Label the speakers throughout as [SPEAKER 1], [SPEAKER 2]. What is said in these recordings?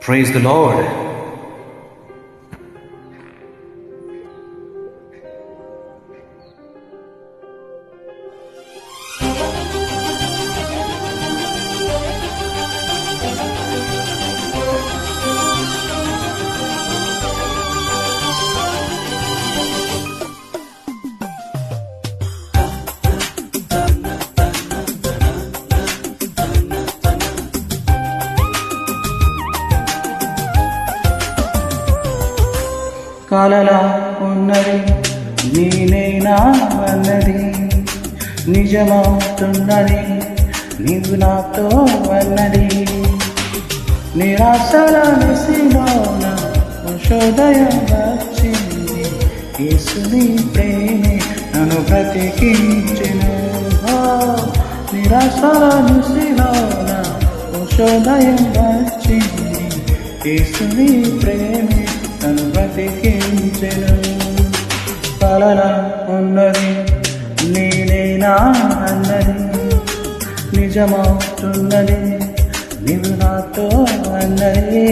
[SPEAKER 1] Praise the Lord.
[SPEAKER 2] కలలా ఉన్నది నేనేనా అన్నది నిజమవుతున్నది నీవు నాతో అన్నది నిరాశల నిశలోన ఉషోదయం వచ్చింది యేసుని ప్రేమే నన్ను బ్రతికించెను నిరాశల నిశలోన ఉషోదయం వచ్చింది యేసుని ప్రేమే నన్ను బ్రతికించెను కలలా ఉన్నది నేనేనా అన్నది నిజమవుతున్నది నీవు నాతో అన్నది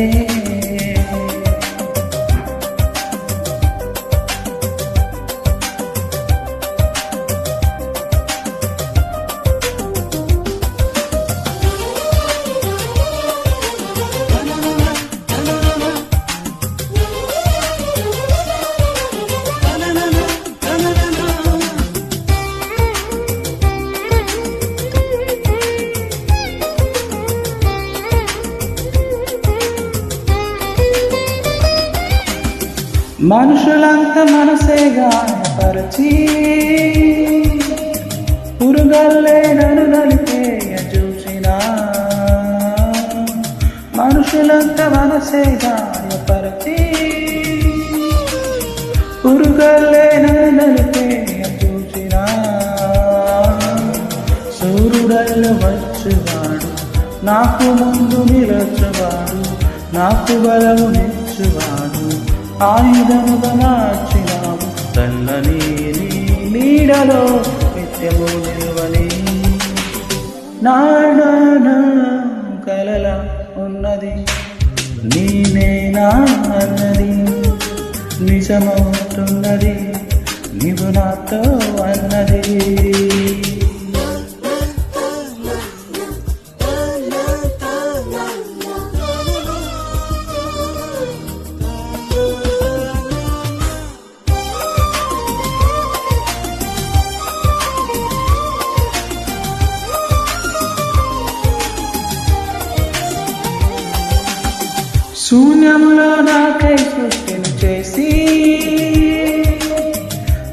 [SPEAKER 2] మనుషులంతా మనసే గాయపరచి పురుగల్లే నన్ను నలిపేయ చూసినా మనుషులంతా మనసే గాయపరచి పురుగల్లే నన్ను నలిపేయ చూసినా సూర్యుడల్లు వచ్చువాడు నాకు ముందు నిలచువాడు నాకు బలము నిచ్చువాడు ఆయుధముగా మార్చినావు తల్లని నీడలో నిత్యము నిలువని నానా కలలా ఉన్నది నేనేనా అన్నది నిజమవుతున్నది నీవు నాతో అన్నది శూన్యములో నాకై సృష్టిని చేసి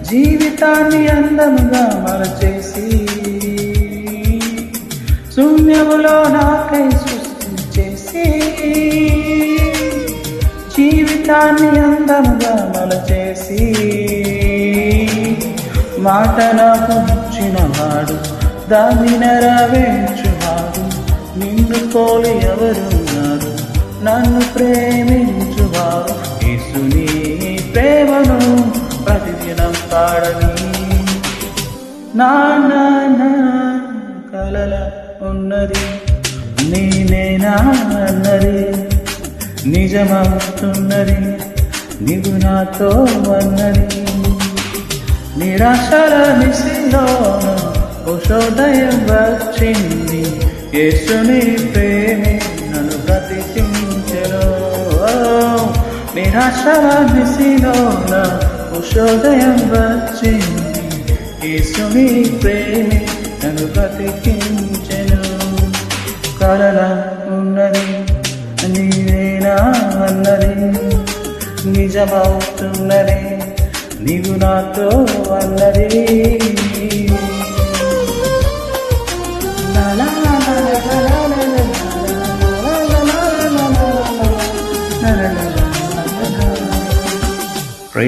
[SPEAKER 2] జీవితాన్ని అందముగా మలచేసి శూన్యములో నాకై సృష్టిని చేసి జీవితాన్ని అందముగా మలచేసి మాట నాకు ఇచ్చినవాడు దాన్ని నెరవేర్చువాడు నిన్ను పోలి ఎవరున్నారు నన్ను ప్రేమించువారు యేసుని ప్రేమను ప్రతిదినం పాడని నానా కలలా ఉన్నది నేనేనా అన్నది నిజమవుతున్నది నీవు నాతో అన్నది నిరాశల నిశలోన ఉషోదయం వచ్చింది యేసుని ప్రేమే నన్ను బ్రతికించెను నిరాశల నిశలోన ఉషోదయం వచ్చింది యేసుని ప్రేమే నన్ను బ్రతికించెను కలలా ఉన్నది నీవేనా అన్నది నిజమవుతున్నది నీవు నాతో అన్నది